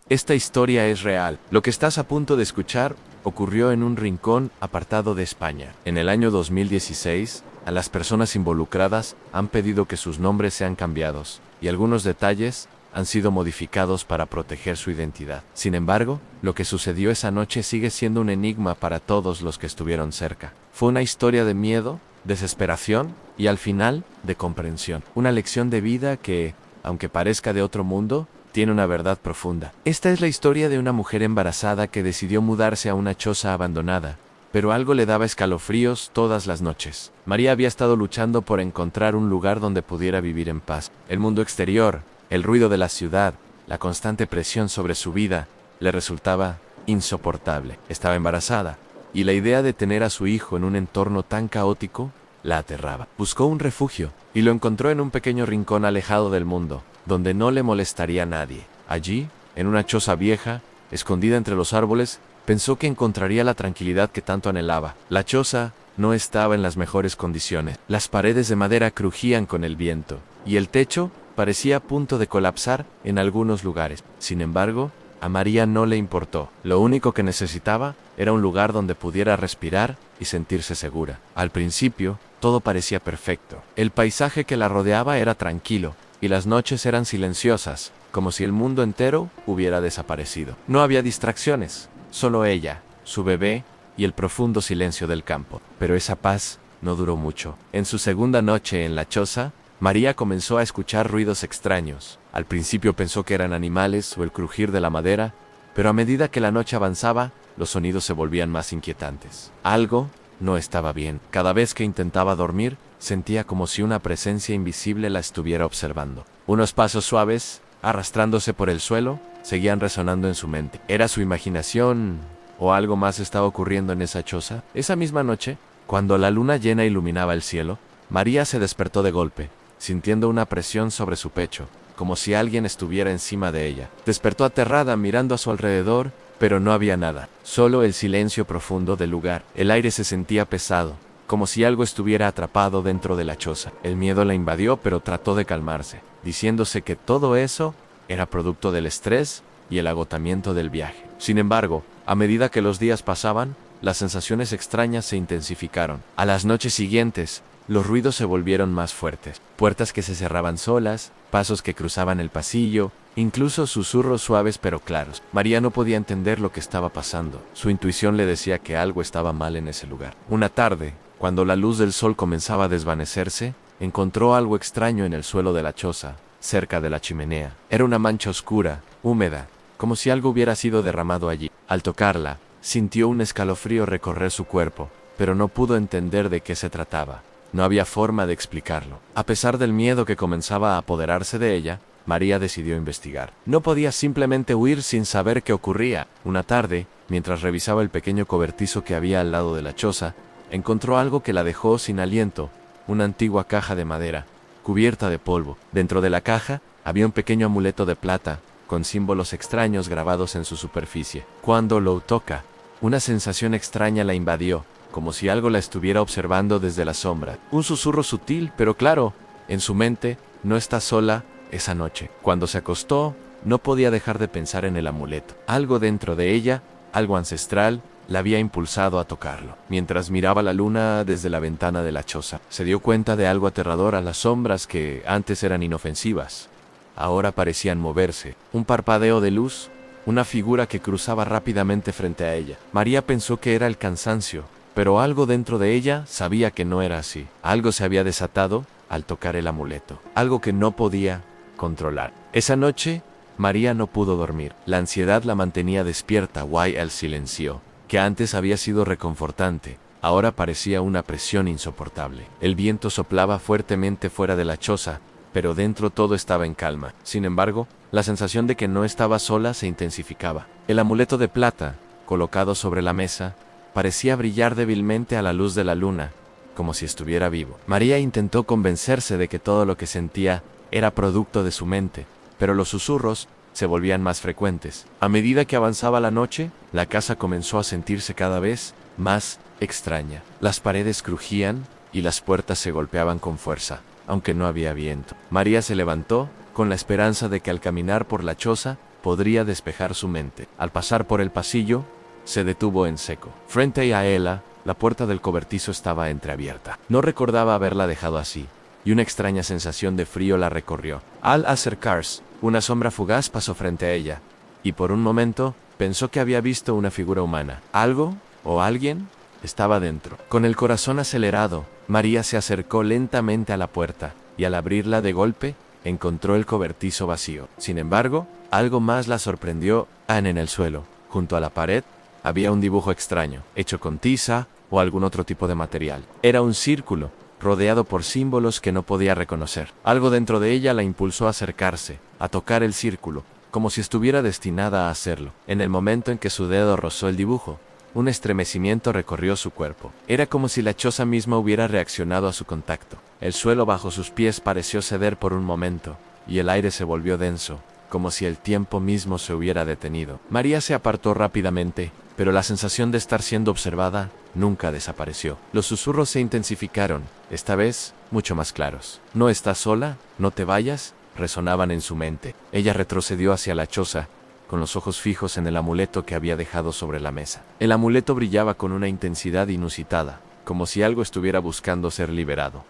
Esta historia es real. Lo que estás a punto de escuchar ocurrió en un rincón apartado de España. En el año 2016, a las personas involucradas han pedido que sus nombres sean cambiados y algunos detalles han sido modificados para proteger su identidad. Sin embargo, lo que sucedió esa noche sigue siendo un enigma para todos los que estuvieron cerca. Fue una historia de miedo, desesperación y al final de comprensión. Una lección de vida que, aunque parezca de otro mundo, tiene una verdad profunda. Esta es la historia de una mujer embarazada que decidió mudarse a una choza abandonada, pero algo le daba escalofríos todas las noches. María había estado luchando por encontrar un lugar donde pudiera vivir en paz. El mundo exterior, el ruido de la ciudad, la constante presión sobre su vida, le resultaba insoportable. Estaba embarazada, y la idea de tener a su hijo en un entorno tan caótico la aterraba. Buscó un refugio, y lo encontró en un pequeño rincón alejado del mundo, donde no le molestaría a nadie. Allí, en una choza vieja, escondida entre los árboles, pensó que encontraría la tranquilidad que tanto anhelaba. La choza no estaba en las mejores condiciones. Las paredes de madera crujían con el viento, y el techo parecía a punto de colapsar en algunos lugares. Sin embargo, a María no le importó. Lo único que necesitaba era un lugar donde pudiera respirar y sentirse segura. Al principio, todo parecía perfecto. El paisaje que la rodeaba era tranquilo, y las noches eran silenciosas, como si el mundo entero hubiera desaparecido. No había distracciones, solo ella, su bebé y el profundo silencio del campo. Pero esa paz no duró mucho. En su segunda noche en la choza, María comenzó a escuchar ruidos extraños. Al principio pensó que eran animales o el crujir de la madera, pero a medida que la noche avanzaba, los sonidos se volvían más inquietantes. Algo no estaba bien. Cada vez que intentaba dormir, sentía como si una presencia invisible la estuviera observando. Unos pasos suaves, arrastrándose por el suelo, seguían resonando en su mente. ¿Era su imaginación o algo más estaba ocurriendo en esa choza? Esa misma noche, cuando la luna llena iluminaba el cielo, María se despertó de golpe, sintiendo una presión sobre su pecho, como si alguien estuviera encima de ella. Despertó aterrada mirando a su alrededor, pero no había nada, solo el silencio profundo del lugar. El aire se sentía pesado, como si algo estuviera atrapado dentro de la choza. El miedo la invadió, pero trató de calmarse, diciéndose que todo eso era producto del estrés y el agotamiento del viaje. Sin embargo, a medida que los días pasaban, las sensaciones extrañas se intensificaron. A las noches siguientes, los ruidos se volvieron más fuertes. Puertas que se cerraban solas, pasos que cruzaban el pasillo, incluso susurros suaves pero claros. María no podía entender lo que estaba pasando. Su intuición le decía que algo estaba mal en ese lugar. Una tarde, cuando la luz del sol comenzaba a desvanecerse, encontró algo extraño en el suelo de la choza, cerca de la chimenea. Era una mancha oscura, húmeda, como si algo hubiera sido derramado allí. Al tocarla, sintió un escalofrío recorrer su cuerpo, pero no pudo entender de qué se trataba. No había forma de explicarlo. A pesar del miedo que comenzaba a apoderarse de ella, María decidió investigar. No podía simplemente huir sin saber qué ocurría. Una tarde, mientras revisaba el pequeño cobertizo que había al lado de la choza, encontró algo que la dejó sin aliento, una antigua caja de madera, cubierta de polvo. Dentro de la caja había un pequeño amuleto de plata, con símbolos extraños grabados en su superficie. Cuando lo toca, una sensación extraña la invadió, como si algo la estuviera observando desde la sombra. Un susurro sutil, pero claro, en su mente, no está sola esa noche. Cuando se acostó, no podía dejar de pensar en el amuleto. Algo dentro de ella, algo ancestral, la había impulsado a tocarlo. Mientras miraba la luna desde la ventana de la choza, se dio cuenta de algo aterrador. A las sombras que antes eran inofensivas, ahora parecían moverse. Un parpadeo de luz, una figura que cruzaba rápidamente frente a ella. María pensó que era el cansancio, pero algo dentro de ella sabía que no era así. Algo se había desatado al tocar el amuleto, algo que no podía controlar. Esa noche, María no pudo dormir. La ansiedad la mantenía despierta. El silencio, que antes había sido reconfortante, ahora parecía una presión insoportable. El viento soplaba fuertemente fuera de la choza, pero dentro todo estaba en calma. Sin embargo, la sensación de que no estaba sola se intensificaba. El amuleto de plata, colocado sobre la mesa, parecía brillar débilmente a la luz de la luna, como si estuviera vivo. María intentó convencerse de que todo lo que sentía era producto de su mente, pero los susurros se volvían más frecuentes. A medida que avanzaba la noche, la casa comenzó a sentirse cada vez más extraña. Las paredes crujían y las puertas se golpeaban con fuerza, aunque no había viento. María se levantó, con la esperanza de que al caminar por la choza podría despejar su mente. Al pasar por el pasillo, se detuvo en seco. Frente a ella, la puerta del cobertizo estaba entreabierta. No recordaba haberla dejado así, y una extraña sensación de frío la recorrió. Al acercarse, una sombra fugaz pasó frente a ella, y por un momento pensó que había visto una figura humana. Algo, o alguien, estaba dentro. Con el corazón acelerado, María se acercó lentamente a la puerta, y al abrirla de golpe, encontró el cobertizo vacío. Sin embargo, algo más la sorprendió. En el suelo, junto a la pared, había un dibujo extraño, hecho con tiza o algún otro tipo de material. Era un círculo, rodeado por símbolos que no podía reconocer. Algo dentro de ella la impulsó a acercarse, a tocar el círculo, como si estuviera destinada a hacerlo. En el momento en que su dedo rozó el dibujo, un estremecimiento recorrió su cuerpo. Era como si la choza misma hubiera reaccionado a su contacto. El suelo bajo sus pies pareció ceder por un momento, y el aire se volvió denso, como si el tiempo mismo se hubiera detenido. María se apartó rápidamente, pero la sensación de estar siendo observada nunca desapareció. Los susurros se intensificaron, esta vez mucho más claros. «¿No estás sola? ¿No te vayas?», resonaban en su mente. Ella retrocedió hacia la choza, con los ojos fijos en el amuleto que había dejado sobre la mesa. El amuleto brillaba con una intensidad inusitada, como si algo estuviera buscando ser liberado.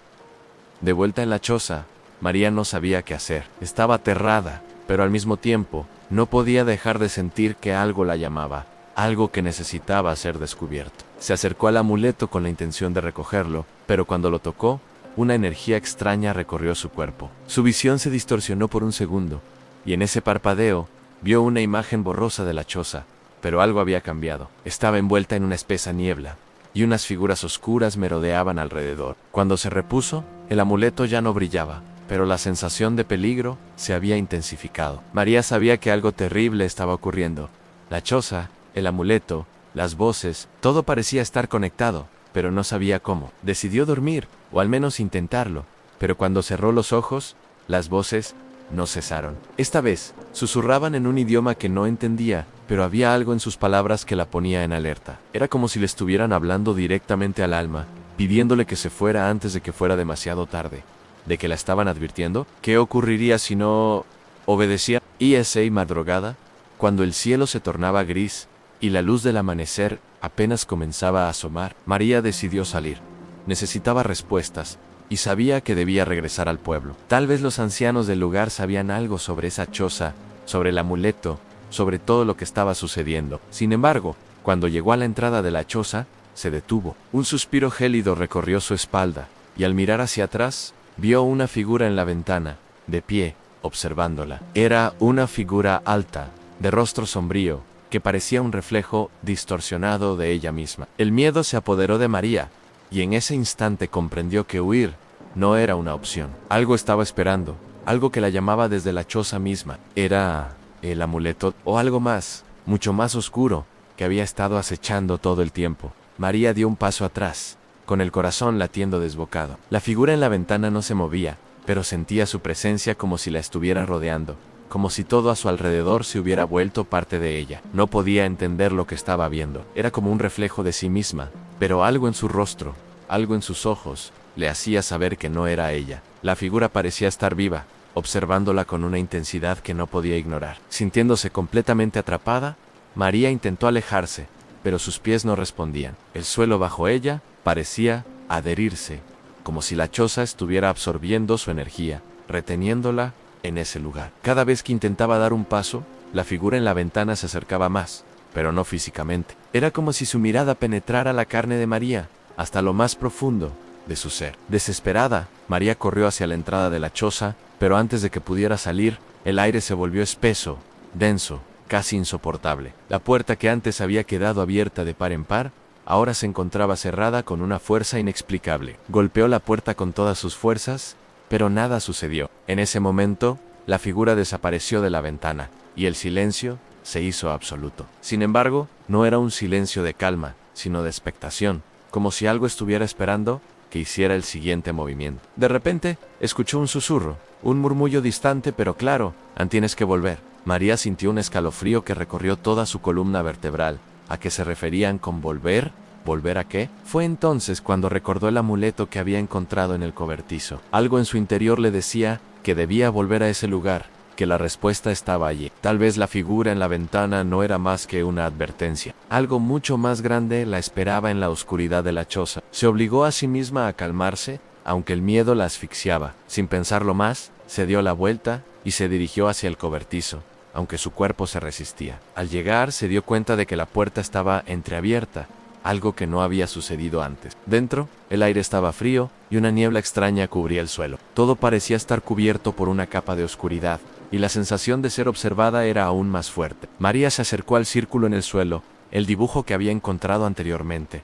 De vuelta en la choza, María no sabía qué hacer. Estaba aterrada, pero al mismo tiempo, no podía dejar de sentir que algo la llamaba, algo que necesitaba ser descubierto. Se acercó al amuleto con la intención de recogerlo, pero cuando lo tocó, una energía extraña recorrió su cuerpo. Su visión se distorsionó por un segundo, y en ese parpadeo, vio una imagen borrosa de la choza, pero algo había cambiado. Estaba envuelta en una espesa niebla, y unas figuras oscuras merodeaban alrededor. Cuando se repuso, el amuleto ya no brillaba, pero la sensación de peligro se había intensificado. María sabía que algo terrible estaba ocurriendo. La choza, el amuleto, las voces, todo parecía estar conectado, pero no sabía cómo. Decidió dormir, o al menos intentarlo, pero cuando cerró los ojos, las voces no cesaron. Esta vez, susurraban en un idioma que no entendía, pero había algo en sus palabras que la ponía en alerta. Era como si le estuvieran hablando directamente al alma, pidiéndole que se fuera antes de que fuera demasiado tarde. ¿De que la estaban advirtiendo? ¿Qué ocurriría si no obedecía? Y esa madrugada, cuando el cielo se tornaba gris y la luz del amanecer apenas comenzaba a asomar, María decidió salir. Necesitaba respuestas, y sabía que debía regresar al pueblo. Tal vez los ancianos del lugar sabían algo sobre esa choza, sobre el amuleto, sobre todo lo que estaba sucediendo. Sin embargo, cuando llegó a la entrada de la choza, se detuvo. Un suspiro gélido recorrió su espalda, y al mirar hacia atrás, vio una figura en la ventana, de pie, observándola. Era una figura alta, de rostro sombrío, que parecía un reflejo distorsionado de ella misma. El miedo se apoderó de María, y en ese instante comprendió que huir no era una opción. Algo estaba esperando, algo que la llamaba desde la choza misma. Era el amuleto, o algo más, mucho más oscuro, que había estado acechando todo el tiempo. María dio un paso atrás, con el corazón latiendo desbocado. La figura en la ventana no se movía, pero sentía su presencia como si la estuviera rodeando, como si todo a su alrededor se hubiera vuelto parte de ella. No podía entender lo que estaba viendo. Era como un reflejo de sí misma, pero algo en su rostro, algo en sus ojos, le hacía saber que no era ella. La figura parecía estar viva, observándola con una intensidad que no podía ignorar. Sintiéndose completamente atrapada, María intentó alejarse, pero sus pies no respondían. El suelo bajo ella parecía adherirse, como si la choza estuviera absorbiendo su energía, reteniéndola en ese lugar. Cada vez que intentaba dar un paso, la figura en la ventana se acercaba más, pero no físicamente. Era como si su mirada penetrara la carne de María, hasta lo más profundo de su ser. Desesperada, María corrió hacia la entrada de la choza, pero antes de que pudiera salir, el aire se volvió espeso, denso, casi insoportable. La puerta que antes había quedado abierta de par en par, ahora se encontraba cerrada con una fuerza inexplicable. Golpeó la puerta con todas sus fuerzas, pero nada sucedió. En ese momento, la figura desapareció de la ventana, y el silencio se hizo absoluto. Sin embargo, no era un silencio de calma, sino de expectación, como si algo estuviera esperando que hiciera el siguiente movimiento. De repente, escuchó un susurro, un murmullo distante pero claro: «Tienes que volver». María sintió un escalofrío que recorrió toda su columna vertebral. ¿A qué se referían con volver? ¿Volver a qué? Fue entonces cuando recordó el amuleto que había encontrado en el cobertizo. Algo en su interior le decía que debía volver a ese lugar, que la respuesta estaba allí. Tal vez la figura en la ventana no era más que una advertencia. Algo mucho más grande la esperaba en la oscuridad de la choza. Se obligó a sí misma a calmarse, aunque el miedo la asfixiaba. Sin pensarlo más, se dio la vuelta y se dirigió hacia el cobertizo, aunque su cuerpo se resistía. Al llegar, se dio cuenta de que la puerta estaba entreabierta, algo que no había sucedido antes. Dentro, el aire estaba frío y una niebla extraña cubría el suelo. Todo parecía estar cubierto por una capa de oscuridad, y la sensación de ser observada era aún más fuerte. María se acercó al círculo en el suelo, el dibujo que había encontrado anteriormente.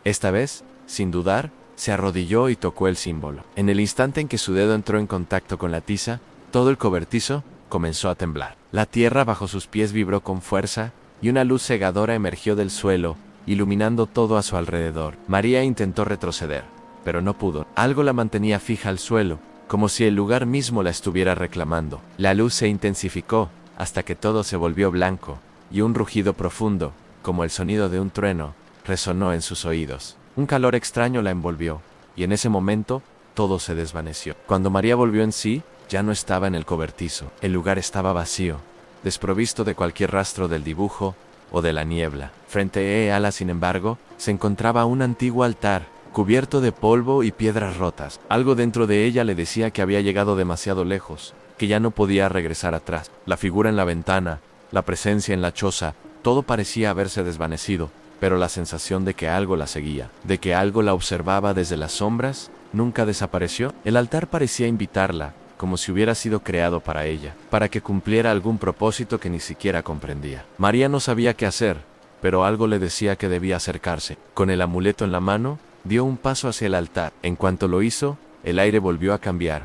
Esta vez, sin dudar, se arrodilló y tocó el símbolo. En el instante en que su dedo entró en contacto con la tiza, todo el cobertizo comenzó a temblar. La tierra bajo sus pies vibró con fuerza, y una luz cegadora emergió del suelo, iluminando todo a su alrededor. María intentó retroceder, pero no pudo. Algo la mantenía fija al suelo, como si el lugar mismo la estuviera reclamando. La luz se intensificó, hasta que todo se volvió blanco, y un rugido profundo, como el sonido de un trueno, resonó en sus oídos. Un calor extraño la envolvió, y en ese momento, todo se desvaneció. Cuando María volvió en sí, ya no estaba en el cobertizo. El lugar estaba vacío, desprovisto de cualquier rastro del dibujo o de la niebla. Frente a ella, sin embargo, se encontraba un antiguo altar, cubierto de polvo y piedras rotas. Algo dentro de ella le decía que había llegado demasiado lejos, que ya no podía regresar atrás. La figura en la ventana, la presencia en la choza, todo parecía haberse desvanecido, pero la sensación de que algo la seguía, de que algo la observaba desde las sombras, nunca desapareció. El altar parecía invitarla, como si hubiera sido creado para ella, para que cumpliera algún propósito que ni siquiera comprendía. María no sabía qué hacer, pero algo le decía que debía acercarse. Con el amuleto en la mano, dio un paso hacia el altar. En cuanto lo hizo, el aire volvió a cambiar.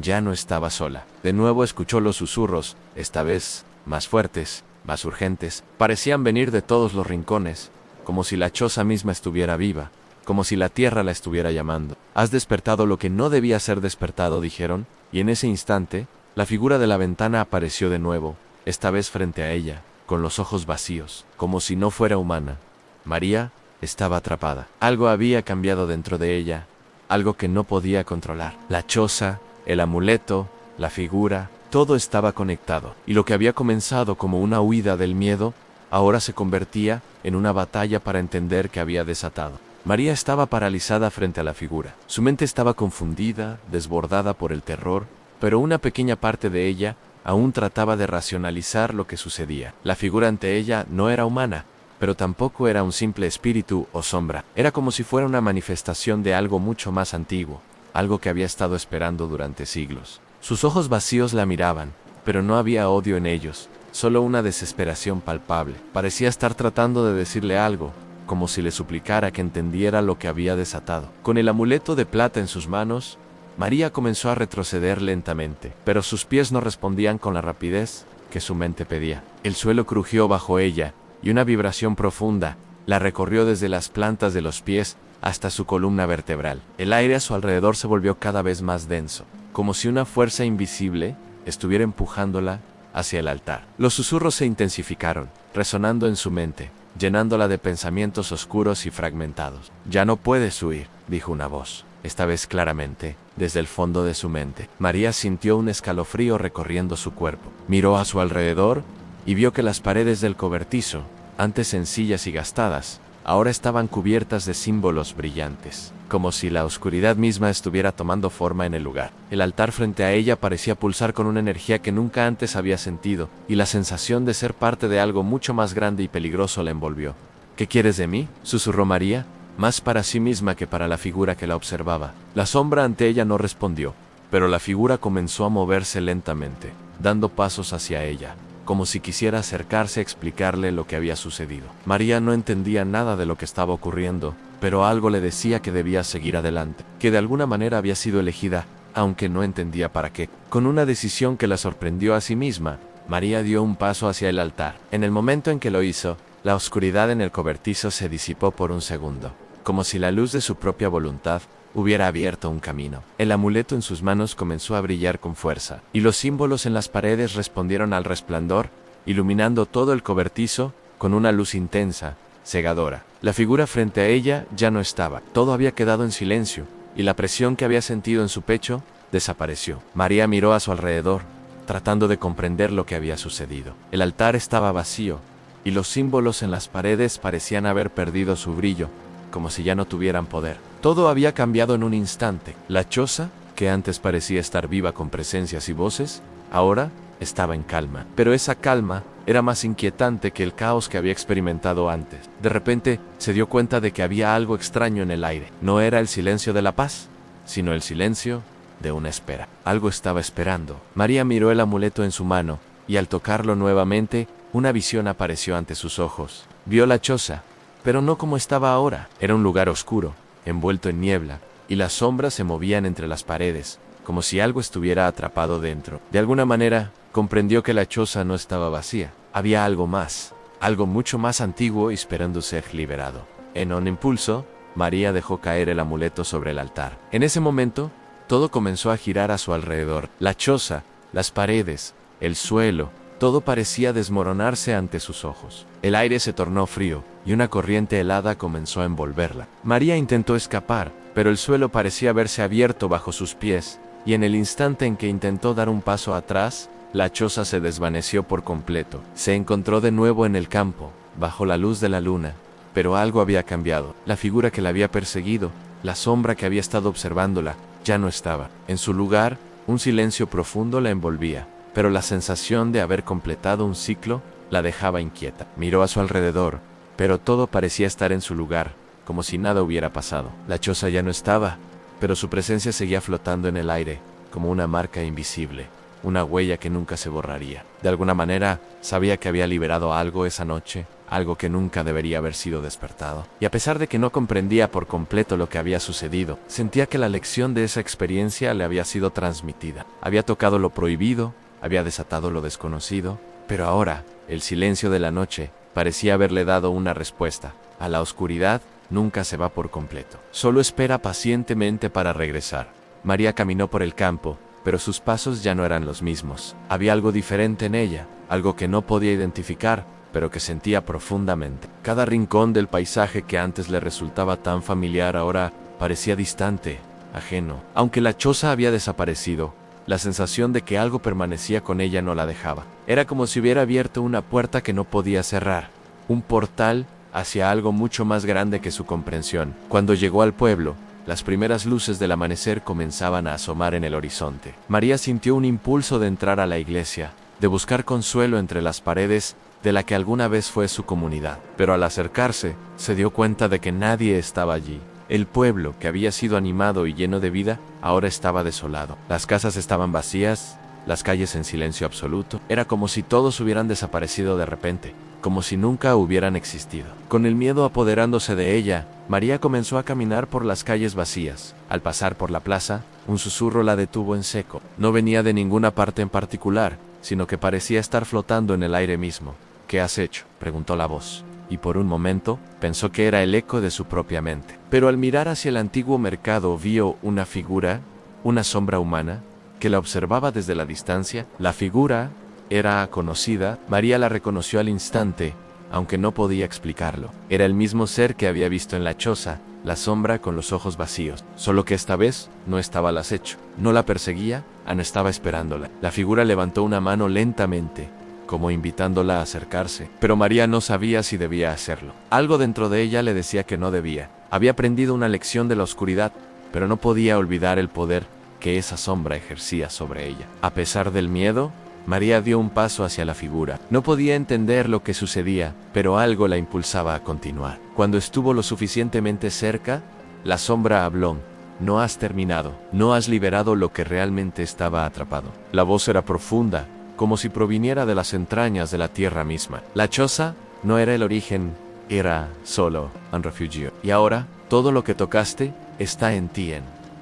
Ya no estaba sola. De nuevo escuchó los susurros, esta vez más fuertes, más urgentes. Parecían venir de todos los rincones, como si la choza misma estuviera viva, como si la tierra la estuviera llamando. «Has despertado lo que no debía ser despertado», dijeron, y en ese instante, la figura de la ventana apareció de nuevo, esta vez frente a ella, con los ojos vacíos, como si no fuera humana. María estaba atrapada. Algo había cambiado dentro de ella, algo que no podía controlar. La choza, el amuleto, la figura, todo estaba conectado, y lo que había comenzado como una huida del miedo, ahora se convertía en una batalla para entender qué había desatado. María estaba paralizada frente a la figura. Su mente estaba confundida, desbordada por el terror, pero una pequeña parte de ella aún trataba de racionalizar lo que sucedía. La figura ante ella no era humana, pero tampoco era un simple espíritu o sombra. Era como si fuera una manifestación de algo mucho más antiguo, algo que había estado esperando durante siglos. Sus ojos vacíos la miraban, pero no había odio en ellos, solo una desesperación palpable. Parecía estar tratando de decirle algo, como si le suplicara que entendiera lo que había desatado. Con el amuleto de plata en sus manos, María comenzó a retroceder lentamente, pero sus pies no respondían con la rapidez que su mente pedía. El suelo crujió bajo ella, y una vibración profunda la recorrió desde las plantas de los pies hasta su columna vertebral. El aire a su alrededor se volvió cada vez más denso, como si una fuerza invisible estuviera empujándola hacia el altar. Los susurros se intensificaron, resonando en su mente, llenándola de pensamientos oscuros y fragmentados. «Ya no puedes huir», dijo una voz, esta vez claramente, desde el fondo de su mente. María sintió un escalofrío recorriendo su cuerpo. Miró a su alrededor y vio que las paredes del cobertizo, antes sencillas y gastadas, ahora estaban cubiertas de símbolos brillantes, como si la oscuridad misma estuviera tomando forma en el lugar. El altar frente a ella parecía pulsar con una energía que nunca antes había sentido, y la sensación de ser parte de algo mucho más grande y peligroso la envolvió. «¿Qué quieres de mí?», susurró María, más para sí misma que para la figura que la observaba. La sombra ante ella no respondió, pero la figura comenzó a moverse lentamente, dando pasos hacia ella, como si quisiera acercarse a explicarle lo que había sucedido. María no entendía nada de lo que estaba ocurriendo, pero algo le decía que debía seguir adelante, que de alguna manera había sido elegida, aunque no entendía para qué. Con una decisión que la sorprendió a sí misma, María dio un paso hacia el altar. En el momento en que lo hizo, la oscuridad en el cobertizo se disipó por un segundo, como si la luz de su propia voluntad hubiera abierto un camino. El amuleto en sus manos comenzó a brillar con fuerza, y los símbolos en las paredes respondieron al resplandor, iluminando todo el cobertizo con una luz intensa, cegadora. La figura frente a ella ya no estaba. Todo había quedado en silencio, y la presión que había sentido en su pecho desapareció. María miró a su alrededor, tratando de comprender lo que había sucedido. El altar estaba vacío, y los símbolos en las paredes parecían haber perdido su brillo, como si ya no tuvieran poder. Todo había cambiado en un instante. La choza, que antes parecía estar viva con presencias y voces, ahora estaba en calma. Pero esa calma era más inquietante que el caos que había experimentado antes. De repente se dio cuenta de que había algo extraño en el aire. No era el silencio de la paz, sino el silencio de una espera. Algo estaba esperando. María miró el amuleto en su mano, y al tocarlo nuevamente, una visión apareció ante sus ojos. Vio la choza, pero no como estaba ahora. Era un lugar oscuro, envuelto en niebla, y las sombras se movían entre las paredes, como si algo estuviera atrapado dentro. De alguna manera, comprendió que la choza no estaba vacía. Había algo más, algo mucho más antiguo esperando ser liberado. En un impulso, María dejó caer el amuleto sobre el altar. En ese momento, todo comenzó a girar a su alrededor. La choza, las paredes, el suelo, todo parecía desmoronarse ante sus ojos. El aire se tornó frío, y una corriente helada comenzó a envolverla. María intentó escapar, pero el suelo parecía haberse abierto bajo sus pies, y en el instante en que intentó dar un paso atrás, la choza se desvaneció por completo. Se encontró de nuevo en el campo, bajo la luz de la luna, pero algo había cambiado. La figura que la había perseguido, la sombra que había estado observándola, ya no estaba. En su lugar, un silencio profundo la envolvía, pero la sensación de haber completado un ciclo la dejaba inquieta. Miró a su alrededor, pero todo parecía estar en su lugar, como si nada hubiera pasado. La choza ya no estaba, pero su presencia seguía flotando en el aire, como una marca invisible, una huella que nunca se borraría. De alguna manera, sabía que había liberado algo esa noche, algo que nunca debería haber sido despertado. Y a pesar de que no comprendía por completo lo que había sucedido, sentía que la lección de esa experiencia le había sido transmitida. Había tocado lo prohibido, había desatado lo desconocido, pero ahora, el silencio de la noche parecía haberle dado una respuesta. A la oscuridad nunca se va por completo. Solo espera pacientemente para regresar. María caminó por el campo, pero sus pasos ya no eran los mismos. Había algo diferente en ella, algo que no podía identificar, pero que sentía profundamente. Cada rincón del paisaje que antes le resultaba tan familiar ahora parecía distante, ajeno. Aunque la choza había desaparecido, la sensación de que algo permanecía con ella no la dejaba. Era como si hubiera abierto una puerta que no podía cerrar, un portal hacia algo mucho más grande que su comprensión. Cuando llegó al pueblo, las primeras luces del amanecer comenzaban a asomar en el horizonte. María sintió un impulso de entrar a la iglesia, de buscar consuelo entre las paredes de la que alguna vez fue su comunidad. Pero al acercarse, se dio cuenta de que nadie estaba allí. El pueblo, que había sido animado y lleno de vida, ahora estaba desolado. Las casas estaban vacías, las calles en silencio absoluto. Era como si todos hubieran desaparecido de repente, como si nunca hubieran existido. Con el miedo apoderándose de ella, María comenzó a caminar por las calles vacías. Al pasar por la plaza, un susurro la detuvo en seco. No venía de ninguna parte en particular, sino que parecía estar flotando en el aire mismo. «¿Qué has hecho?», preguntó la voz, y por un momento pensó que era el eco de su propia mente. Pero al mirar hacia el antiguo mercado vio una figura, una sombra humana, que la observaba desde la distancia. La figura era conocida. María la reconoció al instante, aunque no podía explicarlo. Era el mismo ser que había visto en la choza, la sombra con los ojos vacíos, solo que esta vez no estaba al acecho. No la perseguía, estaba esperándola. La figura levantó una mano lentamente, como invitándola a acercarse, pero María no sabía si debía hacerlo. Algo dentro de ella le decía que no debía. Había aprendido una lección de la oscuridad, pero no podía olvidar el poder que esa sombra ejercía sobre ella. A pesar del miedo, María dio un paso hacia la figura. No podía entender lo que sucedía, pero algo la impulsaba a continuar. Cuando estuvo lo suficientemente cerca, la sombra habló. «No has terminado, no has liberado lo que realmente estaba atrapado». La voz era profunda, como si proviniera de las entrañas de la tierra misma. La choza no era el origen, era solo un refugio. Y ahora, todo lo que tocaste está en ti.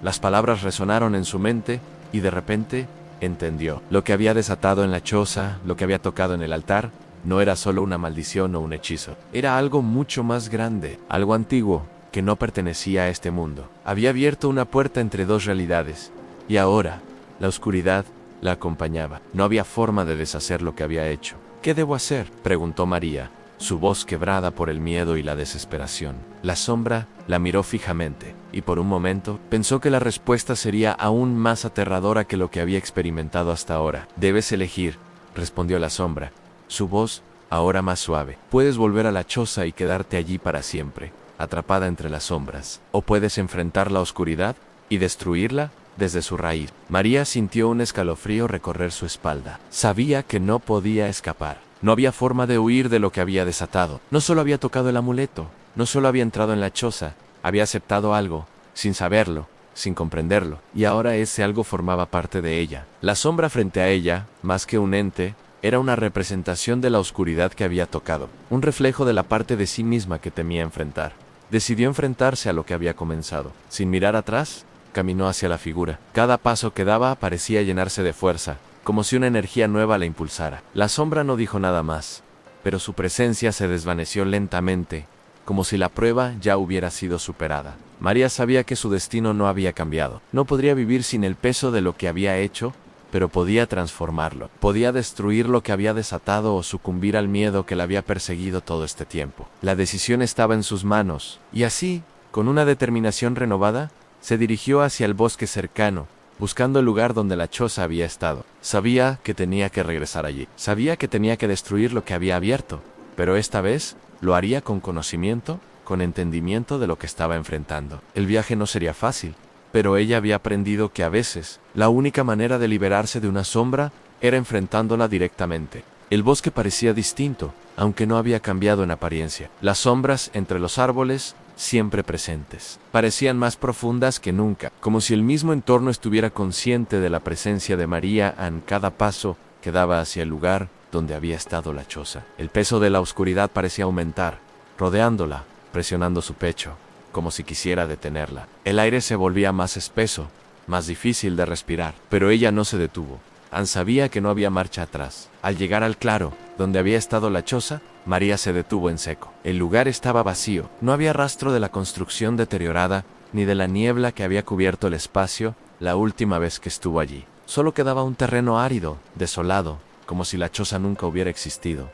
Las palabras resonaron en su mente, y de repente entendió. Lo que había desatado en la choza, lo que había tocado en el altar, no era solo una maldición o un hechizo. Era algo mucho más grande, algo antiguo, que no pertenecía a este mundo. Había abierto una puerta entre dos realidades, y ahora, la oscuridad la acompañaba. No había forma de deshacer lo que había hecho. «¿Qué debo hacer?», preguntó María, su voz quebrada por el miedo y la desesperación. La sombra la miró fijamente, y por un momento pensó que la respuesta sería aún más aterradora que lo que había experimentado hasta ahora. «Debes elegir», respondió la sombra, su voz ahora más suave. «Puedes volver a la choza y quedarte allí para siempre, atrapada entre las sombras, o puedes enfrentar la oscuridad y destruirla desde su raíz». María sintió un escalofrío recorrer su espalda. Sabía que no podía escapar. No había forma de huir de lo que había desatado. No solo había tocado el amuleto, no solo había entrado en la choza, había aceptado algo, sin saberlo, sin comprenderlo, y ahora ese algo formaba parte de ella. La sombra frente a ella, más que un ente, era una representación de la oscuridad que había tocado, un reflejo de la parte de sí misma que temía enfrentar. Decidió enfrentarse a lo que había comenzado. Sin mirar atrás, caminó hacia la figura. Cada paso que daba parecía llenarse de fuerza, como si una energía nueva la impulsara. La sombra no dijo nada más, pero su presencia se desvaneció lentamente, como si la prueba ya hubiera sido superada. María sabía que su destino no había cambiado. No podría vivir sin el peso de lo que había hecho, pero podía transformarlo. Podía destruir lo que había desatado o sucumbir al miedo que la había perseguido todo este tiempo. La decisión estaba en sus manos, y así, con una determinación renovada, se dirigió hacia el bosque cercano, buscando el lugar donde la choza había estado. Sabía que tenía que regresar allí. Sabía que tenía que destruir lo que había abierto, pero esta vez lo haría con conocimiento, con entendimiento de lo que estaba enfrentando. El viaje no sería fácil, pero ella había aprendido que a veces la única manera de liberarse de una sombra era enfrentándola directamente. El bosque parecía distinto, aunque no había cambiado en apariencia. Las sombras entre los árboles, siempre presentes, parecían más profundas que nunca, como si el mismo entorno estuviera consciente de la presencia de María en cada paso que daba hacia el lugar donde había estado la choza. El peso de la oscuridad parecía aumentar, rodeándola, presionando su pecho, como si quisiera detenerla. El aire se volvía más espeso, más difícil de respirar, pero ella no se detuvo. Ann sabía que no había marcha atrás. Al llegar al claro, donde había estado la choza, María se detuvo en seco. El lugar estaba vacío. No había rastro de la construcción deteriorada, ni de la niebla que había cubierto el espacio la última vez que estuvo allí. Solo quedaba un terreno árido, desolado, como si la choza nunca hubiera existido.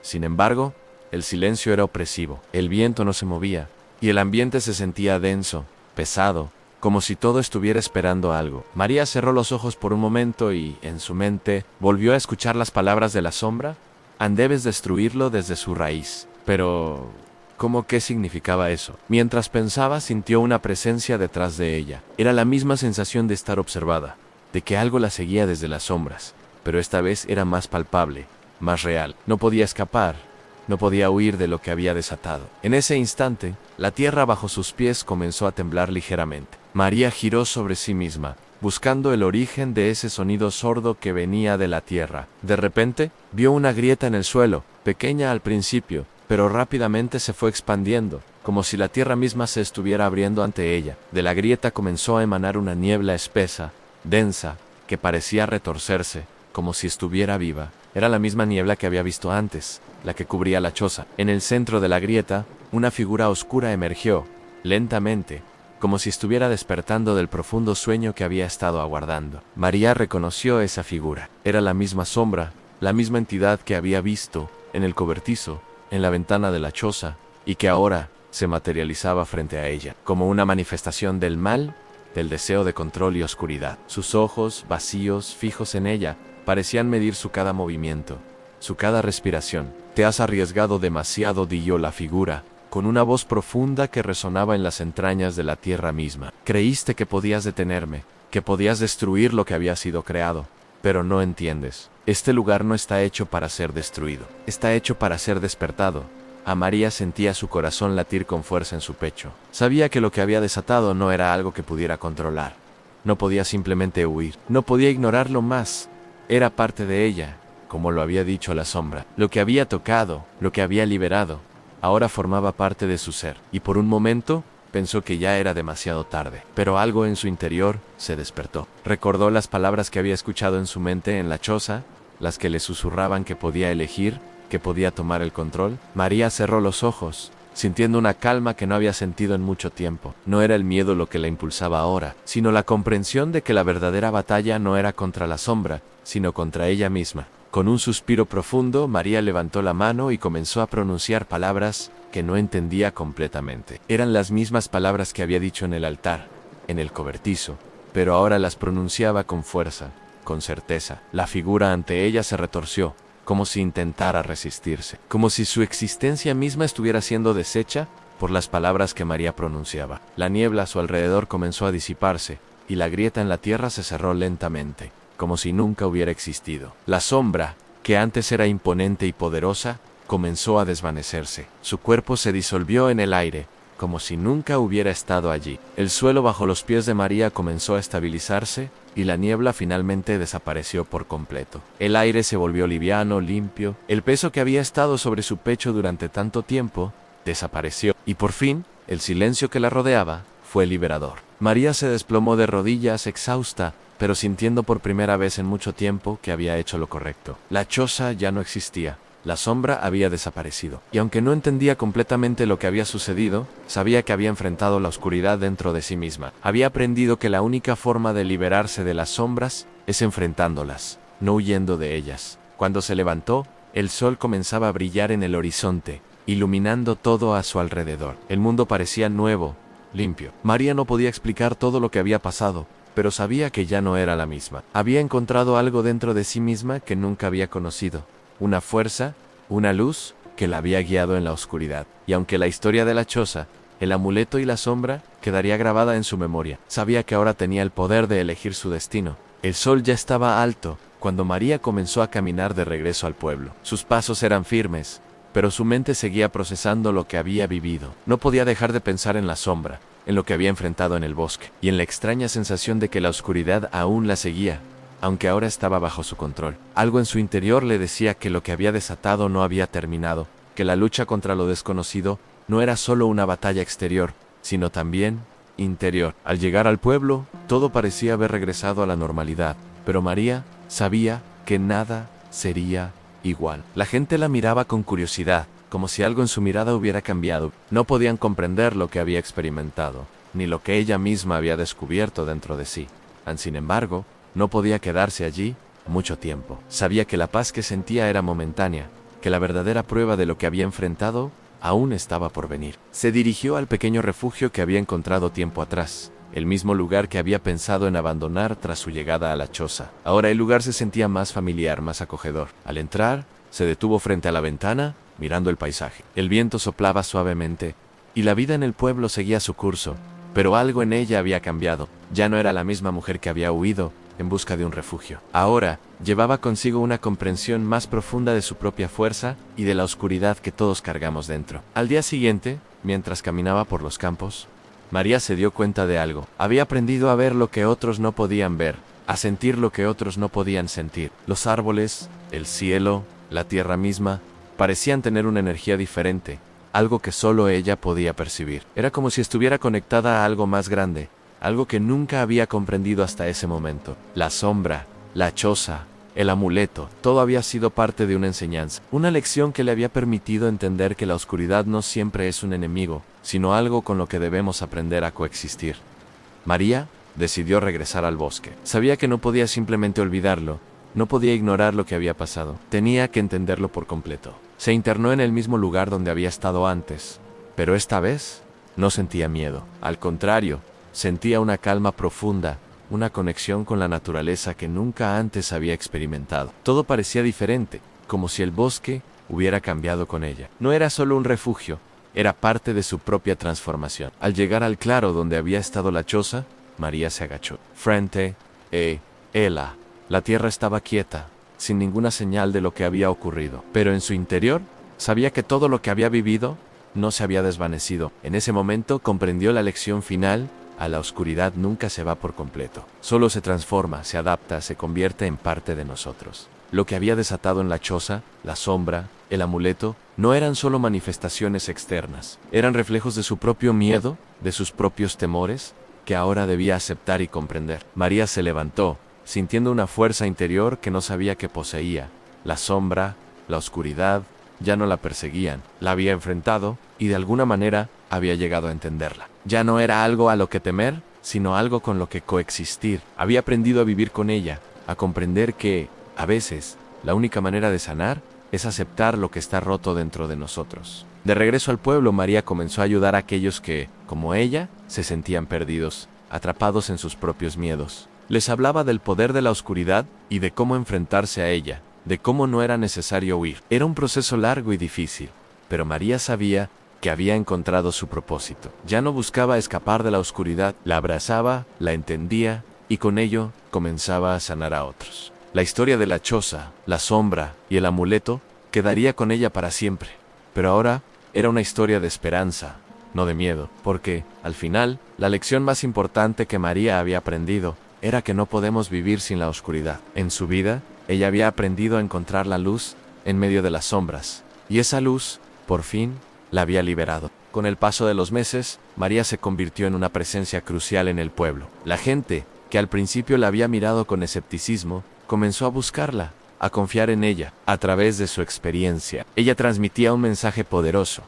Sin embargo, el silencio era opresivo. El viento no se movía, y el ambiente se sentía denso, pesado, como si todo estuviera esperando algo. María cerró los ojos por un momento y, en su mente, volvió a escuchar las palabras de la sombra. «Ann, debes destruirlo desde su raíz». Pero, ¿cómo qué significaba eso? Mientras pensaba, sintió una presencia detrás de ella. Era la misma sensación de estar observada, de que algo la seguía desde las sombras, pero esta vez era más palpable, más real. No podía escapar, no podía huir de lo que había desatado. En ese instante, la tierra bajo sus pies comenzó a temblar ligeramente. María giró sobre sí misma, buscando el origen de ese sonido sordo que venía de la tierra. De repente, vio una grieta en el suelo, pequeña al principio, pero rápidamente se fue expandiendo, como si la tierra misma se estuviera abriendo ante ella. De la grieta comenzó a emanar una niebla espesa, densa, que parecía retorcerse, como si estuviera viva. Era la misma niebla que había visto antes, la que cubría la choza. En el centro de la grieta, una figura oscura emergió, lentamente, como si estuviera despertando del profundo sueño que había estado aguardando. María reconoció esa figura. Era la misma sombra, la misma entidad que había visto en el cobertizo, en la ventana de la choza, y que ahora se materializaba frente a ella, como una manifestación del mal, del deseo de control y oscuridad. Sus ojos, vacíos, fijos en ella, parecían medir su cada movimiento, su cada respiración. «Te has arriesgado demasiado», dijo la figura, con una voz profunda que resonaba en las entrañas de la tierra misma. «Creíste que podías detenerme, que podías destruir lo que había sido creado, pero no entiendes. Este lugar no está hecho para ser destruido, está hecho para ser despertado». A María sentía su corazón latir con fuerza en su pecho. Sabía que lo que había desatado no era algo que pudiera controlar. No podía simplemente huir, no podía ignorarlo más. Era parte de ella, como lo había dicho la sombra. Lo que había tocado, lo que había liberado, ahora formaba parte de su ser. Y por un momento, pensó que ya era demasiado tarde. Pero algo en su interior se despertó. Recordó las palabras que había escuchado en su mente en la choza, las que le susurraban que podía elegir, que podía tomar el control. María cerró los ojos, sintiendo una calma que no había sentido en mucho tiempo. No era el miedo lo que la impulsaba ahora, sino la comprensión de que la verdadera batalla no era contra la sombra, sino contra ella misma. Con un suspiro profundo, María levantó la mano y comenzó a pronunciar palabras que no entendía completamente. Eran las mismas palabras que había dicho en el altar, en el cobertizo, pero ahora las pronunciaba con fuerza, con certeza. La figura ante ella se retorció, como si intentara resistirse, como si su existencia misma estuviera siendo deshecha por las palabras que María pronunciaba. La niebla a su alrededor comenzó a disiparse, y la grieta en la tierra se cerró lentamente, como si nunca hubiera existido. La sombra, que antes era imponente y poderosa, comenzó a desvanecerse. Su cuerpo se disolvió en el aire, como si nunca hubiera estado allí. El suelo bajo los pies de María comenzó a estabilizarse, y la niebla finalmente desapareció por completo. El aire se volvió liviano, limpio. El peso que había estado sobre su pecho durante tanto tiempo desapareció, y por fin, el silencio que la rodeaba fue liberador. María se desplomó de rodillas, exhausta, pero sintiendo por primera vez en mucho tiempo que había hecho lo correcto. La choza ya no existía. La sombra había desaparecido, y aunque no entendía completamente lo que había sucedido, sabía que había enfrentado la oscuridad dentro de sí misma. Había aprendido que la única forma de liberarse de las sombras es enfrentándolas, no huyendo de ellas. Cuando se levantó, el sol comenzaba a brillar en el horizonte, iluminando todo a su alrededor. El mundo parecía nuevo, limpio. María no podía explicar todo lo que había pasado, pero sabía que ya no era la misma. Había encontrado algo dentro de sí misma que nunca había conocido. Una fuerza, una luz que la había guiado en la oscuridad. Y aunque la historia de la choza, el amuleto y la sombra quedaría grabada en su memoria, sabía que ahora tenía el poder de elegir su destino. El sol ya estaba alto cuando María comenzó a caminar de regreso al pueblo. Sus pasos eran firmes, pero su mente seguía procesando lo que había vivido. No podía dejar de pensar en la sombra, en lo que había enfrentado en el bosque, y en la extraña sensación de que la oscuridad aún la seguía, aunque ahora estaba bajo su control. Algo en su interior le decía que lo que había desatado no había terminado, que la lucha contra lo desconocido no era solo una batalla exterior, sino también interior. Al llegar al pueblo, todo parecía haber regresado a la normalidad, pero María sabía que nada sería igual. La gente la miraba con curiosidad, como si algo en su mirada hubiera cambiado. No podían comprender lo que había experimentado, ni lo que ella misma había descubierto dentro de sí. Sin embargo, no podía quedarse allí mucho tiempo. Sabía que la paz que sentía era momentánea, que la verdadera prueba de lo que había enfrentado aún estaba por venir. Se dirigió al pequeño refugio que había encontrado tiempo atrás, el mismo lugar que había pensado en abandonar tras su llegada a la choza. Ahora el lugar se sentía más familiar, más acogedor. Al entrar, se detuvo frente a la ventana, mirando el paisaje. El viento soplaba suavemente, y la vida en el pueblo seguía su curso, pero algo en ella había cambiado. Ya no era la misma mujer que había huido en busca de un refugio. Ahora, llevaba consigo una comprensión más profunda de su propia fuerza y de la oscuridad que todos cargamos dentro. Al día siguiente, mientras caminaba por los campos, María se dio cuenta de algo. Había aprendido a ver lo que otros no podían ver, a sentir lo que otros no podían sentir. Los árboles, el cielo, la tierra misma, parecían tener una energía diferente, algo que solo ella podía percibir. Era como si estuviera conectada a algo más grande, algo que nunca había comprendido hasta ese momento. La sombra, la choza, el amuleto, todo había sido parte de una enseñanza, una lección que le había permitido entender que la oscuridad no siempre es un enemigo, sino algo con lo que debemos aprender a coexistir. María decidió regresar al bosque. Sabía que no podía simplemente olvidarlo, no podía ignorar lo que había pasado, tenía que entenderlo por completo. Se internó en el mismo lugar donde había estado antes, pero esta vez no sentía miedo. Al contrario, sentía una calma profunda, una conexión con la naturaleza que nunca antes había experimentado. Todo parecía diferente, como si el bosque hubiera cambiado con ella. No era solo un refugio, era parte de su propia transformación. Al llegar al claro donde había estado la choza, María se agachó. Frente a ella, la tierra estaba quieta, sin ninguna señal de lo que había ocurrido. Pero en su interior, sabía que todo lo que había vivido no se había desvanecido. En ese momento comprendió la lección final: a la oscuridad nunca se va por completo. Solo se transforma, se adapta, se convierte en parte de nosotros. Lo que había desatado en la choza, la sombra, el amuleto, no eran solo manifestaciones externas. Eran reflejos de su propio miedo, de sus propios temores, que ahora debía aceptar y comprender. María se levantó, sintiendo una fuerza interior que no sabía que poseía. La sombra, la oscuridad, ya no la perseguían. La había enfrentado, y de alguna manera había llegado a entenderla. Ya no era algo a lo que temer, sino algo con lo que coexistir. Había aprendido a vivir con ella, a comprender que, a veces, La única manera de sanar es aceptar lo que está roto dentro de nosotros. De regreso al pueblo, María comenzó a ayudar a aquellos que, como ella, se sentían perdidos, atrapados en sus propios miedos. Les hablaba del poder de la oscuridad y de cómo enfrentarse a ella, de cómo no era necesario huir. Era un proceso largo y difícil, pero María sabía que había encontrado su propósito. Ya no buscaba escapar de la oscuridad, la abrazaba, la entendía y con ello comenzaba a sanar a otros. La historia de la choza, la sombra y el amuleto quedaría con ella para siempre, pero ahora era una historia de esperanza, no de miedo, porque, al final, la lección más importante que María había aprendido era que no podemos vivir sin la oscuridad. En su vida, ella había aprendido a encontrar la luz en medio de las sombras, y esa luz, por fin, la había liberado. Con el paso de los meses, María se convirtió en una presencia crucial en el pueblo. La gente, que al principio la había mirado con escepticismo, comenzó a buscarla, a confiar en ella, a través de su experiencia. Ella transmitía un mensaje poderoso.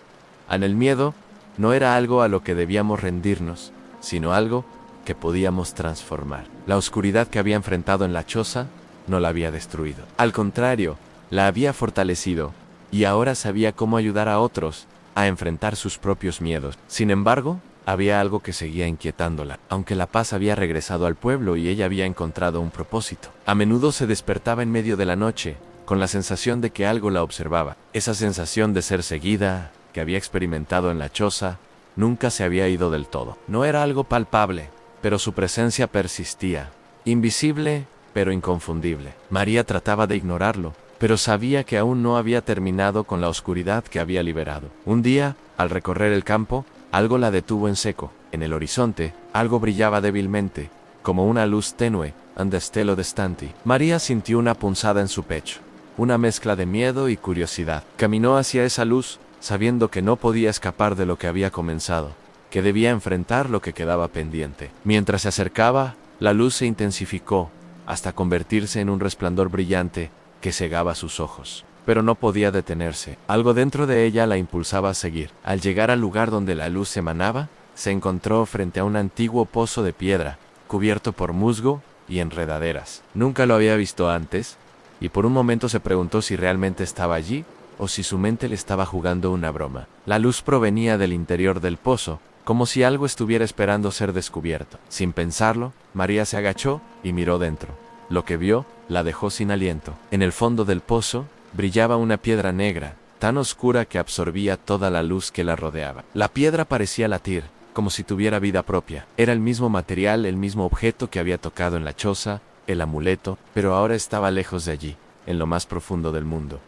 El miedo no era algo a lo que debíamos rendirnos, sino algo que podíamos transformar. La oscuridad que había enfrentado en la choza no la había destruido. Al contrario, la había fortalecido, y ahora sabía cómo ayudar a otros a enfrentar sus propios miedos. Sin embargo, había algo que seguía inquietándola. Aunque la paz había regresado al pueblo y ella había encontrado un propósito, a menudo se despertaba en medio de la noche, con la sensación de que algo la observaba. Esa sensación de ser seguida, que había experimentado en la choza, nunca se había ido del todo. No era algo palpable, pero su presencia persistía, invisible, pero inconfundible. María trataba de ignorarlo, pero sabía que aún no había terminado con la oscuridad que había liberado. Un día, al recorrer el campo, algo la detuvo en seco. En el horizonte, algo brillaba débilmente, como una luz tenue, un destello distante. María sintió una punzada en su pecho, una mezcla de miedo y curiosidad. Caminó hacia esa luz, sabiendo que no podía escapar de lo que había comenzado, que debía enfrentar lo que quedaba pendiente. Mientras se acercaba, la luz se intensificó, hasta convertirse en un resplandor brillante que cegaba sus ojos. Pero no podía detenerse. Algo dentro de ella la impulsaba a seguir. Al llegar al lugar donde la luz emanaba, se encontró frente a un antiguo pozo de piedra, cubierto por musgo y enredaderas. Nunca lo había visto antes, y por un momento se preguntó si realmente estaba allí, o si su mente le estaba jugando una broma. La luz provenía del interior del pozo, como si algo estuviera esperando ser descubierto. Sin pensarlo, María se agachó y miró dentro. Lo que vio la dejó sin aliento. En el fondo del pozo brillaba una piedra negra, tan oscura que absorbía toda la luz que la rodeaba. La piedra parecía latir, como si tuviera vida propia. Era el mismo material, el mismo objeto que había tocado en la choza, el amuleto, pero ahora estaba lejos de allí, en lo más profundo del mundo.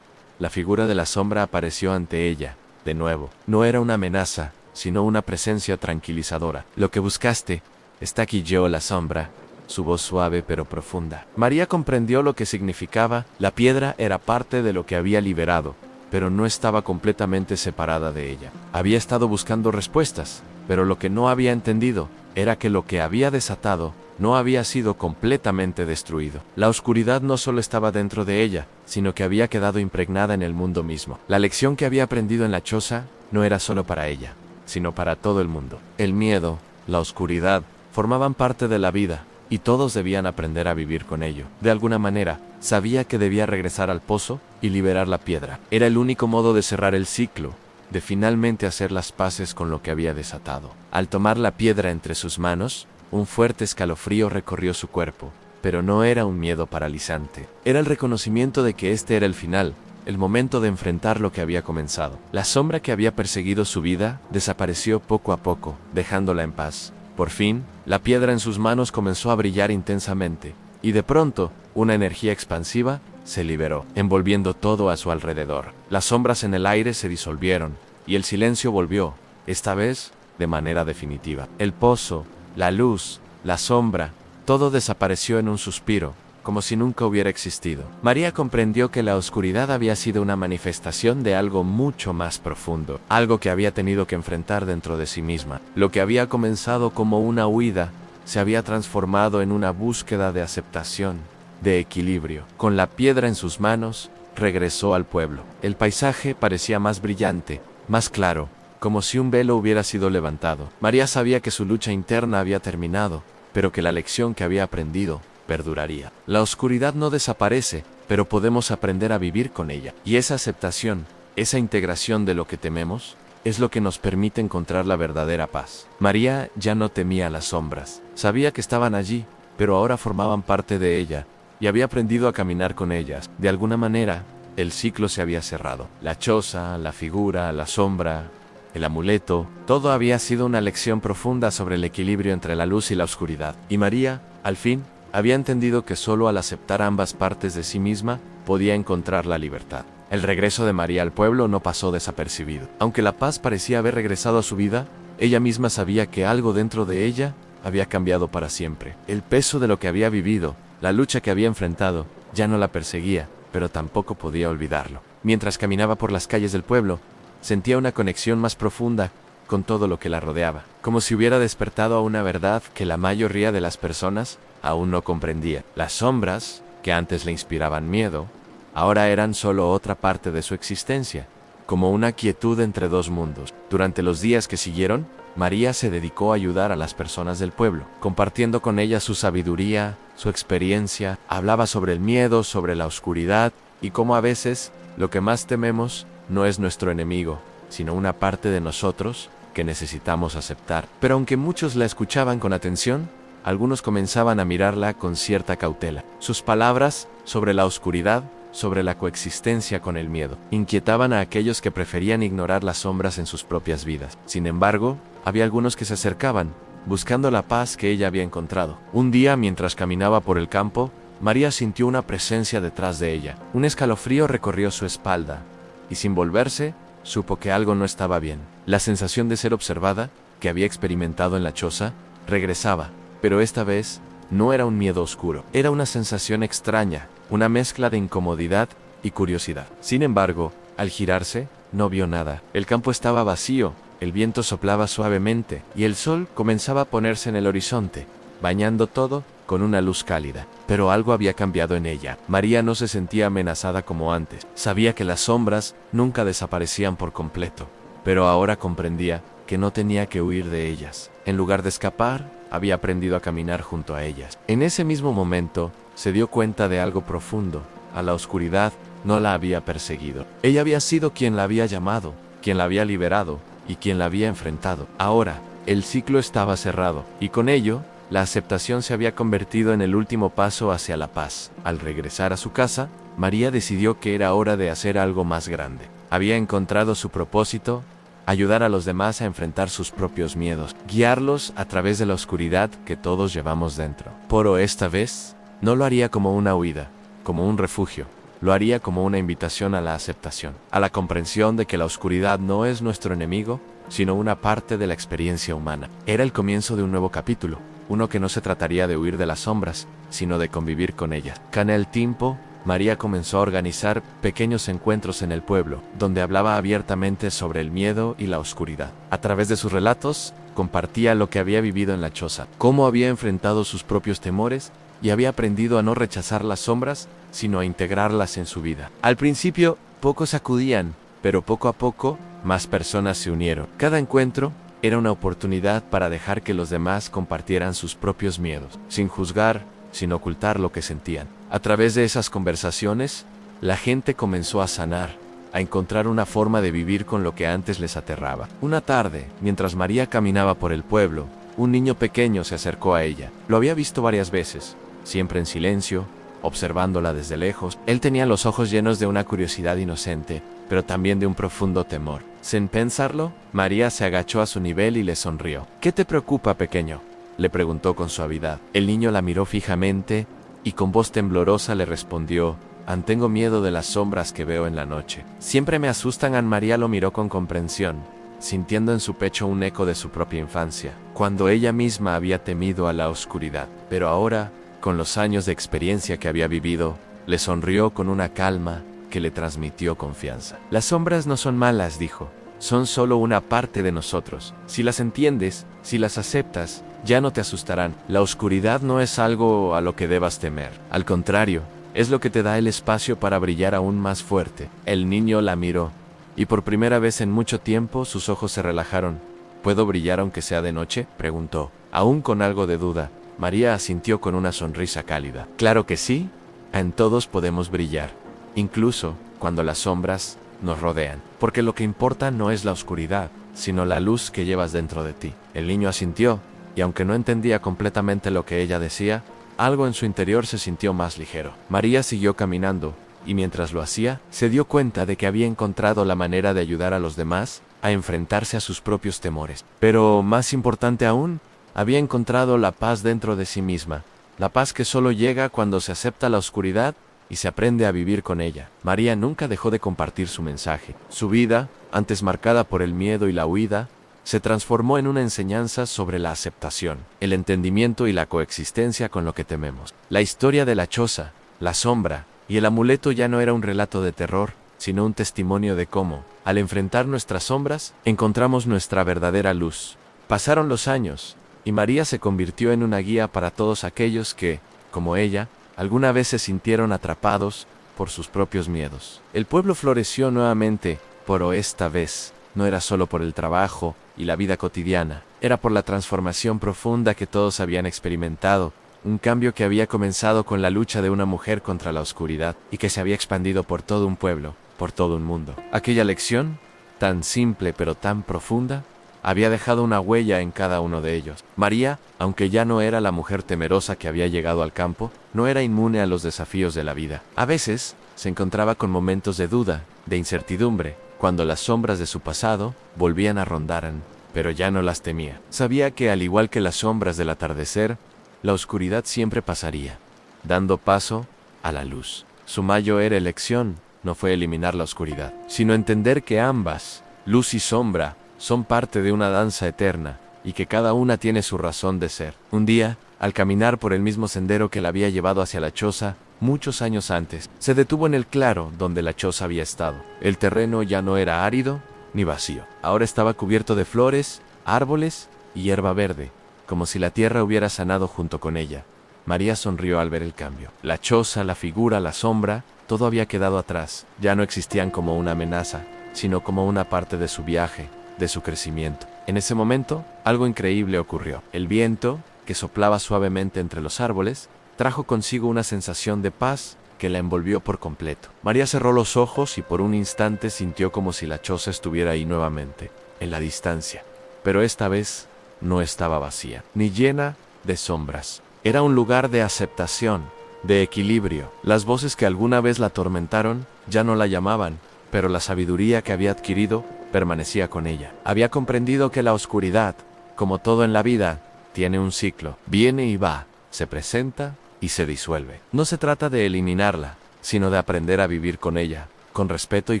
La figura de la sombra apareció ante ella, de nuevo. No era una amenaza, sino una presencia tranquilizadora. Lo que buscaste está aquí, yo, la sombra. Su voz suave pero profunda. María comprendió lo que significaba. La piedra era parte de lo que había liberado, pero no estaba completamente separada de ella. Había estado buscando respuestas, pero lo que no había entendido era que lo que había desatado no había sido completamente destruido. La oscuridad no solo estaba dentro de ella, sino que había quedado impregnada en el mundo mismo. La lección que había aprendido en la choza no era solo para ella, sino para todo el mundo. El miedo, la oscuridad, formaban parte de la vida, y todos debían aprender a vivir con ello. De alguna manera, sabía que debía regresar al pozo y liberar la piedra. Era el único modo de cerrar el ciclo, de finalmente hacer las paces con lo que había desatado. Al tomar la piedra entre sus manos, un fuerte escalofrío recorrió su cuerpo, pero no era un miedo paralizante. Era el reconocimiento de que este era el final, el momento de enfrentar lo que había comenzado. La sombra que había perseguido su vida desapareció poco a poco, dejándola en paz. Por fin, la piedra en sus manos comenzó a brillar intensamente, y de pronto, una energía expansiva se liberó, envolviendo todo a su alrededor. Las sombras en el aire se disolvieron, y el silencio volvió, esta vez, de manera definitiva. El pozo, la luz, la sombra, todo desapareció en un suspiro, como si nunca hubiera existido. María comprendió que la oscuridad había sido una manifestación de algo mucho más profundo, algo que había tenido que enfrentar dentro de sí misma. Lo que había comenzado como una huida, se había transformado en una búsqueda de aceptación, de equilibrio. Con la piedra en sus manos, regresó al pueblo. El paisaje parecía más brillante, más claro, como si un velo hubiera sido levantado. María sabía que su lucha interna había terminado, pero que la lección que había aprendido perduraría. La oscuridad no desaparece, pero podemos aprender a vivir con ella. Y esa aceptación, esa integración de lo que tememos, es lo que nos permite encontrar la verdadera paz. María ya no temía las sombras. Sabía que estaban allí, pero ahora formaban parte de ella, y había aprendido a caminar con ellas. De alguna manera, el ciclo se había cerrado. La choza, la figura, la sombra, el amuleto, todo había sido una lección profunda sobre el equilibrio entre la luz y la oscuridad. Y María, al fin, había entendido que solo al aceptar ambas partes de sí misma podía encontrar la libertad. El regreso de María al pueblo no pasó desapercibido. Aunque la paz parecía haber regresado a su vida, ella misma sabía que algo dentro de ella había cambiado para siempre. El peso de lo que había vivido, la lucha que había enfrentado, ya no la perseguía, pero tampoco podía olvidarlo. Mientras caminaba por las calles del pueblo, sentía una conexión más profunda con todo lo que la rodeaba, como si hubiera despertado a una verdad que la mayoría de las personas aún no comprendía. Las sombras, que antes le inspiraban miedo, ahora eran solo otra parte de su existencia, como una quietud entre dos mundos. Durante los días que siguieron, María se dedicó a ayudar a las personas del pueblo, compartiendo con ellas su sabiduría, su experiencia. Hablaba sobre el miedo, sobre la oscuridad y cómo a veces lo que más tememos no es nuestro enemigo, sino una parte de nosotros que necesitamos aceptar. Pero aunque muchos la escuchaban con atención, algunos comenzaban a mirarla con cierta cautela. Sus palabras sobre la oscuridad, sobre la coexistencia con el miedo, inquietaban a aquellos que preferían ignorar las sombras en sus propias vidas. Sin embargo, había algunos que se acercaban, buscando la paz que ella había encontrado. Un día, mientras caminaba por el campo, María sintió una presencia detrás de ella. Un escalofrío recorrió su espalda, y sin volverse, supo que algo no estaba bien. La sensación de ser observada, que había experimentado en la choza, regresaba, pero esta vez no era un miedo oscuro. Era una sensación extraña, una mezcla de incomodidad y curiosidad. Sin embargo, al girarse, no vio nada. El campo estaba vacío, el viento soplaba suavemente, y el sol comenzaba a ponerse en el horizonte, bañando todo con una luz cálida. Pero algo había cambiado en ella. María no se sentía amenazada como antes. Sabía que las sombras nunca desaparecían por completo, pero ahora comprendía que no tenía que huir de ellas. En lugar de escapar, había aprendido a caminar junto a ellas. En ese mismo momento, se dio cuenta de algo profundo. A la oscuridad no la había perseguido. Ella había sido quien la había llamado, quien la había liberado y quien la había enfrentado. Ahora, el ciclo estaba cerrado, y con ello, la aceptación se había convertido en el último paso hacia la paz. Al regresar a su casa, María decidió que era hora de hacer algo más grande. Había encontrado su propósito: ayudar a los demás a enfrentar sus propios miedos, guiarlos a través de la oscuridad que todos llevamos dentro. Pero esta vez, no lo haría como una huida, como un refugio. Lo haría como una invitación a la aceptación, a la comprensión de que la oscuridad no es nuestro enemigo, sino una parte de la experiencia humana. Era el comienzo de un nuevo capítulo, uno que no se trataría de huir de las sombras, sino de convivir con ellas. Con el tiempo, María comenzó a organizar pequeños encuentros en el pueblo, donde hablaba abiertamente sobre el miedo y la oscuridad. A través de sus relatos, compartía lo que había vivido en la choza, cómo había enfrentado sus propios temores y había aprendido a no rechazar las sombras, sino a integrarlas en su vida. Al principio, pocos acudían, pero poco a poco, más personas se unieron. Cada encuentro era una oportunidad para dejar que los demás compartieran sus propios miedos, sin juzgar, sin ocultar lo que sentían. A través de esas conversaciones, la gente comenzó a sanar, a encontrar una forma de vivir con lo que antes les aterraba. Una tarde, mientras María caminaba por el pueblo, un niño pequeño se acercó a ella. Lo había visto varias veces, siempre en silencio, observándola desde lejos. Él tenía los ojos llenos de una curiosidad inocente, pero también de un profundo temor. Sin pensarlo, María se agachó a su nivel y le sonrió. ¿Qué te preocupa, pequeño?, le preguntó con suavidad. El niño la miró fijamente y con voz temblorosa le respondió: tengo miedo de las sombras que veo en la noche. Siempre me asustan. María lo miró con comprensión, sintiendo en su pecho un eco de su propia infancia, cuando ella misma había temido a la oscuridad. Pero ahora, con los años de experiencia que había vivido, le sonrió con una calma que le transmitió confianza. Las sombras no son malas, dijo. Son solo una parte de nosotros. Si las entiendes, si las aceptas, ya no te asustarán. La oscuridad no es algo a lo que debas temer. Al contrario, es lo que te da el espacio para brillar aún más fuerte. El niño la miró, y por primera vez en mucho tiempo sus ojos se relajaron. ¿Puedo brillar aunque sea de noche?, preguntó. Aún con algo de duda, María asintió con una sonrisa cálida. Claro que sí, En todos podemos brillar, incluso cuando las sombras nos rodean, porque lo que importa no es la oscuridad, sino la luz que llevas dentro de ti. El niño asintió, y aunque no entendía completamente lo que ella decía, algo en su interior se sintió más ligero. María siguió caminando, y mientras lo hacía, se dio cuenta de que había encontrado la manera de ayudar a los demás a enfrentarse a sus propios temores. Pero, más importante aún, había encontrado la paz dentro de sí misma, la paz que solo llega cuando se acepta la oscuridad y se aprende a vivir con ella. María nunca dejó de compartir su mensaje. Su vida, antes marcada por el miedo y la huida, se transformó en una enseñanza sobre la aceptación, el entendimiento y la coexistencia con lo que tememos. La historia de la choza, la sombra y el amuleto ya no era un relato de terror, sino un testimonio de cómo, al enfrentar nuestras sombras, encontramos nuestra verdadera luz. Pasaron los años, y María se convirtió en una guía para todos aquellos que, como ella, alguna vez se sintieron atrapados por sus propios miedos. El pueblo floreció nuevamente, pero esta vez no era solo por el trabajo y la vida cotidiana, era por la transformación profunda que todos habían experimentado, un cambio que había comenzado con la lucha de una mujer contra la oscuridad y que se había expandido por todo un pueblo, por todo un mundo. Aquella lección, tan simple pero tan profunda, había dejado una huella en cada uno de ellos. María, aunque ya no era la mujer temerosa que había llegado al campo, no era inmune a los desafíos de la vida. A veces, se encontraba con momentos de duda, de incertidumbre, cuando las sombras de su pasado volvían a rondar, pero ya no las temía. Sabía que, al igual que las sombras del atardecer, la oscuridad siempre pasaría, dando paso a la luz. Su mayor elección no fue eliminar la oscuridad, sino entender que ambas, luz y sombra, son parte de una danza eterna, y que cada una tiene su razón de ser. Un día, al caminar por el mismo sendero que la había llevado hacia la choza, muchos años antes, se detuvo en el claro donde la choza había estado. El terreno ya no era árido ni vacío. Ahora estaba cubierto de flores, árboles y hierba verde, como si la tierra hubiera sanado junto con ella. María sonrió al ver el cambio. La choza, la figura, la sombra, todo había quedado atrás. Ya no existían como una amenaza, sino como una parte de su viaje, de su crecimiento. En ese momento, algo increíble ocurrió. El viento, que soplaba suavemente entre los árboles, trajo consigo una sensación de paz que la envolvió por completo. María cerró los ojos y por un instante sintió como si la choza estuviera ahí nuevamente, en la distancia. Pero esta vez no estaba vacía, ni llena de sombras. Era un lugar de aceptación, de equilibrio. Las voces que alguna vez la atormentaron ya no la llamaban, pero la sabiduría que había adquirido permanecía con ella. Había comprendido que la oscuridad, como todo en la vida, tiene un ciclo. Viene y va, se presenta y se disuelve. No se trata de eliminarla, sino de aprender a vivir con ella, con respeto y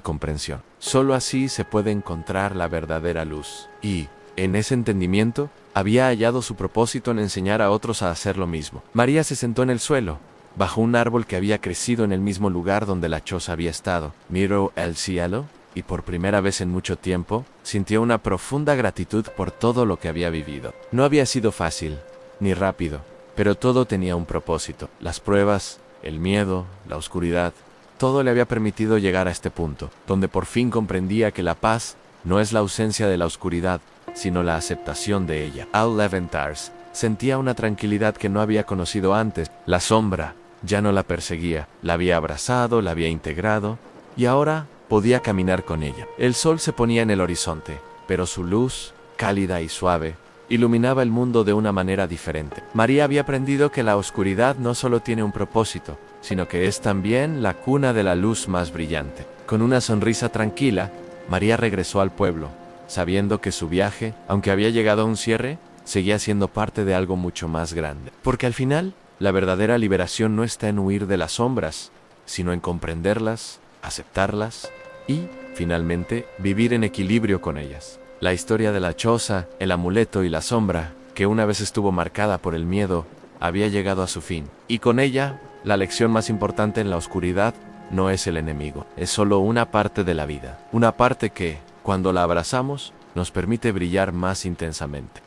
comprensión. Solo así se puede encontrar la verdadera luz. Y, en ese entendimiento, había hallado su propósito en enseñar a otros a hacer lo mismo. María se sentó en el suelo, bajo un árbol que había crecido en el mismo lugar donde la choza había estado. Miró el cielo, y por primera vez en mucho tiempo, sintió una profunda gratitud por todo lo que había vivido. No había sido fácil, ni rápido, pero todo tenía un propósito. Las pruebas, el miedo, la oscuridad, todo le había permitido llegar a este punto, donde por fin comprendía que la paz no es la ausencia de la oscuridad, sino la aceptación de ella. Al levantarse, sentía una tranquilidad que no había conocido antes. La sombra ya no la perseguía, la había abrazado, la había integrado, y ahora podía caminar con ella. El sol se ponía en el horizonte, pero su luz, cálida y suave, iluminaba el mundo de una manera diferente. María había aprendido que la oscuridad no solo tiene un propósito, sino que es también la cuna de la luz más brillante. Con una sonrisa tranquila, María regresó al pueblo, sabiendo que su viaje, aunque había llegado a un cierre, seguía siendo parte de algo mucho más grande. Porque al final, la verdadera liberación no está en huir de las sombras, sino en comprenderlas, aceptarlas y, finalmente, vivir en equilibrio con ellas. La historia de la choza, el amuleto y la sombra, que una vez estuvo marcada por el miedo, había llegado a su fin. Y con ella, la lección más importante en la oscuridad no es el enemigo, es solo una parte de la vida. Una parte que, cuando la abrazamos, nos permite brillar más intensamente.